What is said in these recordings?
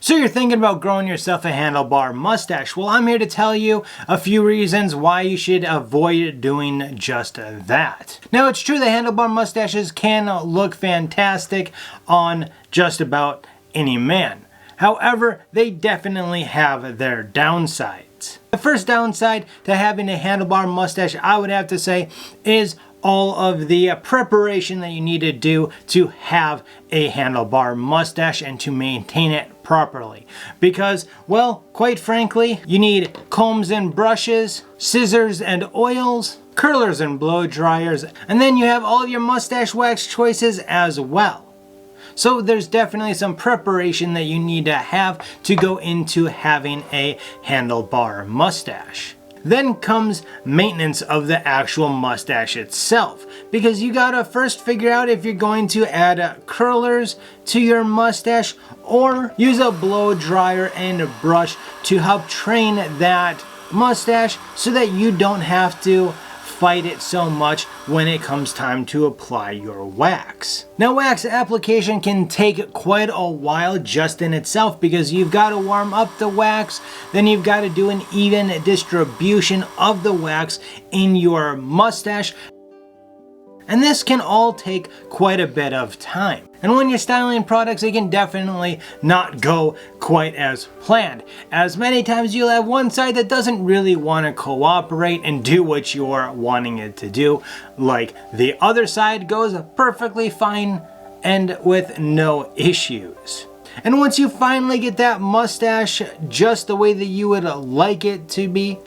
So you're thinking about growing yourself a handlebar mustache. Well, I'm here to tell you a few reasons why you should avoid doing just that. Now, it's true that handlebar mustaches can look fantastic on just about any man. However, they definitely have their downsides. The first downside to having a handlebar mustache, I would have to say, is all of the preparation that you need to do to have a handlebar mustache and to maintain it properly. Because, well, quite frankly, you need combs and brushes, scissors and oils, curlers and blow dryers, and then you have all of your mustache wax choices as well. So there's definitely some preparation that you need to have to go into having a handlebar mustache. Then comes maintenance of the actual mustache itself, because you gotta first figure out if you're going to add curlers to your mustache or use a blow dryer and a brush to help train that mustache so that you don't have to fight it so much when it comes time to apply your wax. Now, wax application can take quite a while just in itself because you've got to warm up the wax, then you've got to do an even distribution of the wax in your mustache. And this can all take quite a bit of time. And when you're styling products, it can definitely not go quite as planned, as many times you'll have one side that doesn't really want to cooperate and do what you're wanting it to do, like the other side goes perfectly fine and with no issues. And once you finally get that mustache just the way that you would like it to be,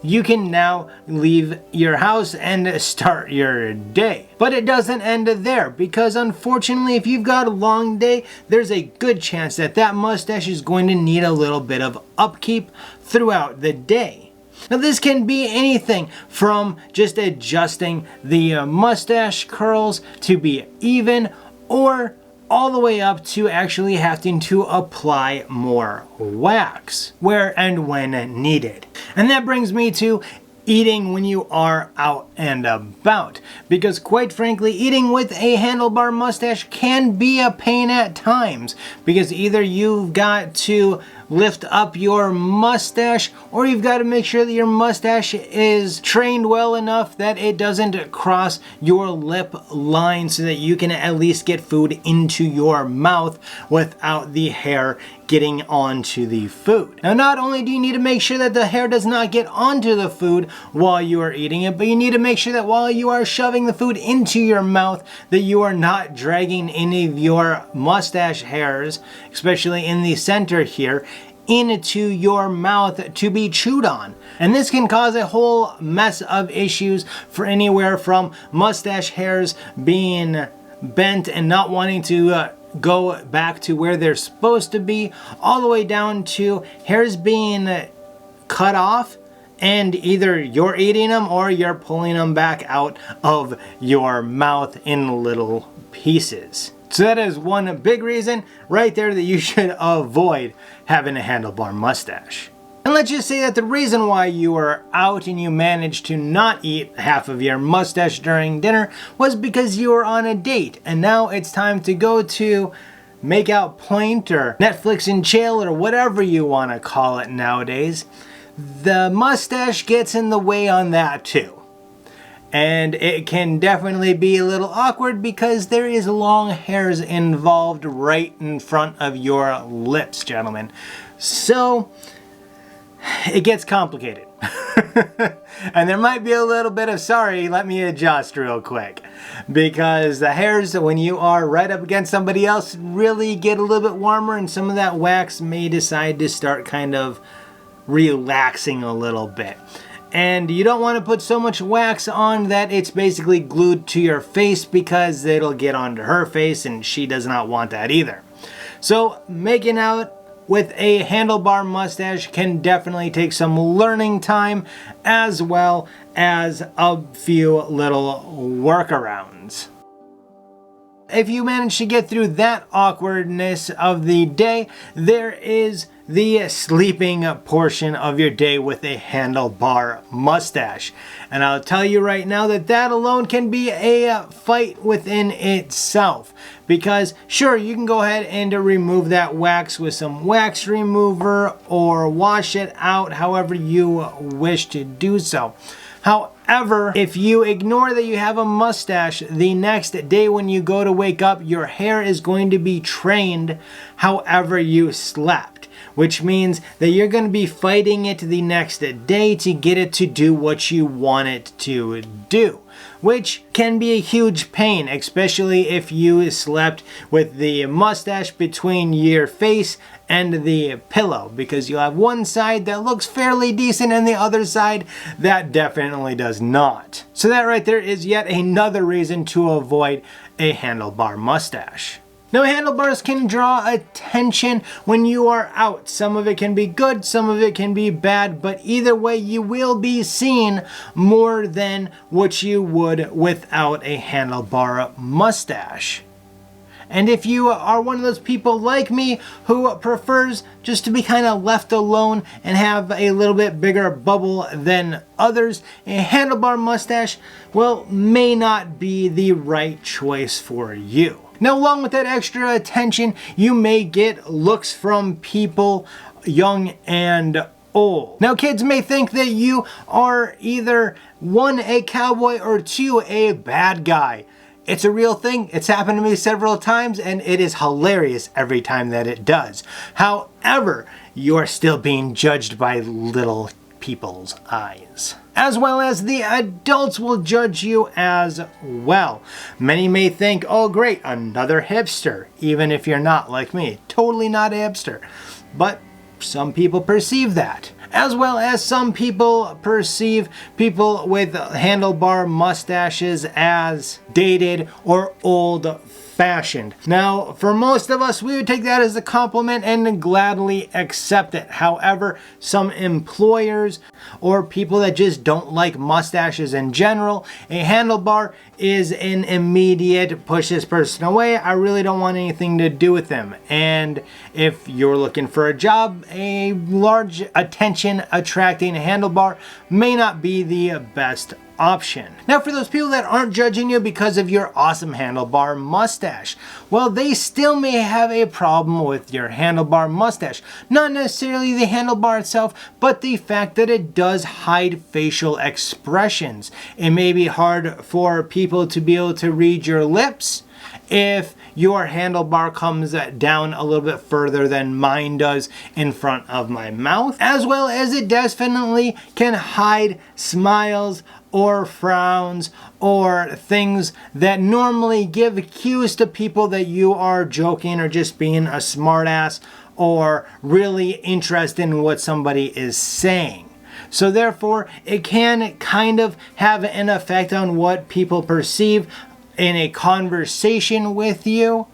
you can now leave your house and start your day. But it doesn't end there, because unfortunately, if you've got a long day, there's a good chance that that mustache is going to need a little bit of upkeep throughout the day. Now, this can be anything from just adjusting the mustache curls to be even, or all the way up to actually having to apply more wax where and when needed. And that brings me to eating when you are out and about, because quite frankly, eating with a handlebar mustache can be a pain at times, because either you've got to lift up your mustache or you've got to make sure that your mustache is trained well enough that it doesn't cross your lip line so that you can at least get food into your mouth without the hair getting onto the food. Now, not only do you need to make sure that the hair does not get onto the food while you are eating it, but you need to make sure that while you are shoving the food into your mouth that you are not dragging any of your mustache hairs, especially in the center here, into your mouth to be chewed on. And this can cause a whole mess of issues, for anywhere from mustache hairs being bent and not wanting to go back to where they're supposed to be, all the way down to hairs being cut off and either you're eating them or you're pulling them back out of your mouth in little pieces. So that is one big reason right there that you should avoid having a handlebar mustache. And let's just say that the reason why you were out and you managed to not eat half of your mustache during dinner was because you were on a date, and now it's time to go to make out point or Netflix and chill or whatever you want to call it nowadays. The mustache gets in the way on that too. And it can definitely be a little awkward because there is long hairs involved right in front of your lips, gentlemen. So it gets complicated. And there might be a little bit of, sorry, let me adjust real quick. Because the hairs, when you are right up against somebody else, really get a little bit warmer, and some of that wax may decide to start kind of relaxing a little bit. And you don't want to put so much wax on that it's basically glued to your face, because it'll get onto her face and she does not want that either. So making out with a handlebar mustache can definitely take some learning time, as well as a few little workarounds. if you manage to get through that awkwardness of the day, there is the sleeping portion of your day with a handlebar mustache. And I'll tell you right now that that alone can be a fight within itself. Because sure, you can go ahead and remove that wax with some wax remover or wash it out however you wish to do so. However, if you ignore that you have a mustache, the next day when you go to wake up, your hair is going to be trained however you slept. Which means that you're going to be fighting it the next day to get it to do what you want it to do. Which can be a huge pain, especially if you slept with the mustache between your face and the pillow, because you'll have one side that looks fairly decent and the other side that definitely does not. So that right there is yet another reason to avoid a handlebar mustache. Now, handlebars can draw attention when you are out. Some of it can be good, some of it can be bad, but either way you will be seen more than what you would without a handlebar mustache. And if you are one of those people like me who prefers just to be kind of left alone and have a little bit bigger bubble than others, a handlebar mustache, well, may not be the right choice for you. Now, along with that extra attention, you may get looks from people young and old. Now, kids may think that you are either one, a cowboy, or two, a bad guy. It's a real thing. It's happened to me several times, and it is hilarious every time that it does. However, you're still being judged by little people's eyes. As well as the adults will judge you as well. Many may think, oh great, another hipster, even if you're not like me. Totally not a hipster. But some people perceive that. As well as some people perceive people with handlebar mustaches as dated or old-fashioned. Now, for most of us, we would take that as a compliment and gladly accept it. However, some employers or people that just don't like mustaches in general, a handlebar is an immediate push this person away. I really don't want anything to do with them. And if you're looking for a job, a large attention attracting handlebar may not be the best option. Now, for those people that aren't judging you because of your awesome handlebar mustache, well, they still may have a problem with your handlebar mustache. Not necessarily the handlebar itself, but the fact that it does hide facial expressions. It may be hard for people to be able to read your lips if your handlebar comes down a little bit further than mine does in front of my mouth, as well as it definitely can hide smiles or frowns or things that normally give cues to people that you are joking or just being a smartass or really interested in what somebody is saying. So therefore, it can kind of have an effect on what people perceive in a conversation with you,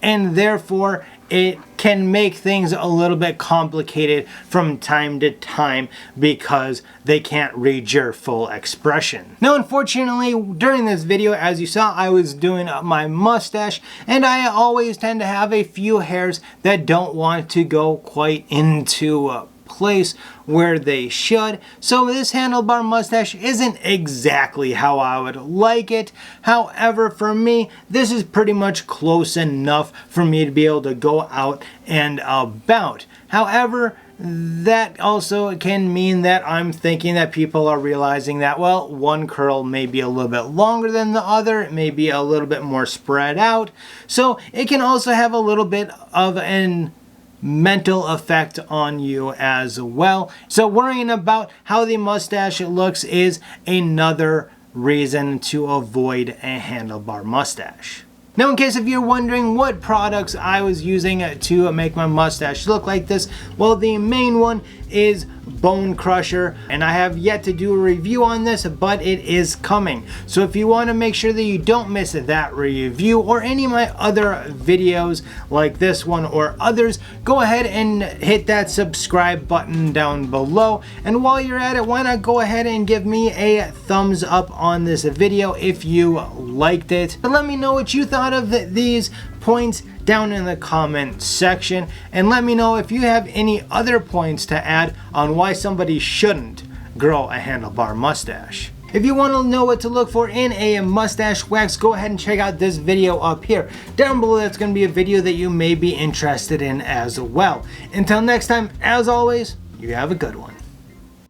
and therefore it can make things a little bit complicated from time to time because they can't read your full expression. Now, unfortunately, during this video, as you saw, I was doing my mustache, and I always tend to have a few hairs that don't want to go quite into place where they should. So this handlebar mustache isn't exactly how I would like it. However, for me, this is pretty much close enough for me to be able to go out and about. However, that also can mean that I'm thinking that people are realizing that, well, one curl may be a little bit longer than the other, it may be a little bit more spread out. So it can also have a little bit of an mental effect on you as well. So worrying about how the mustache looks is another reason to avoid a handlebar mustache. Now, in case if you're wondering what products I was using to make my mustache look like this, well, the main one is Bone Crusher, and I have yet to do a review on this, but it is coming. So if you want to make sure that you don't miss that review or any of my other videos like this one or others, go ahead and hit that subscribe button down below. And while you're at it, why not go ahead and give me a thumbs up on this video if you liked it. But let me know what you thought thought of these points down in the comment section, and let me know if you have any other points to add on why somebody shouldn't grow a handlebar mustache. If you want to know what to look for in a mustache wax, go ahead and check out this video up here. Down below, that's going to be a video that you may be interested in as well. Until next time, as always, you have a good one.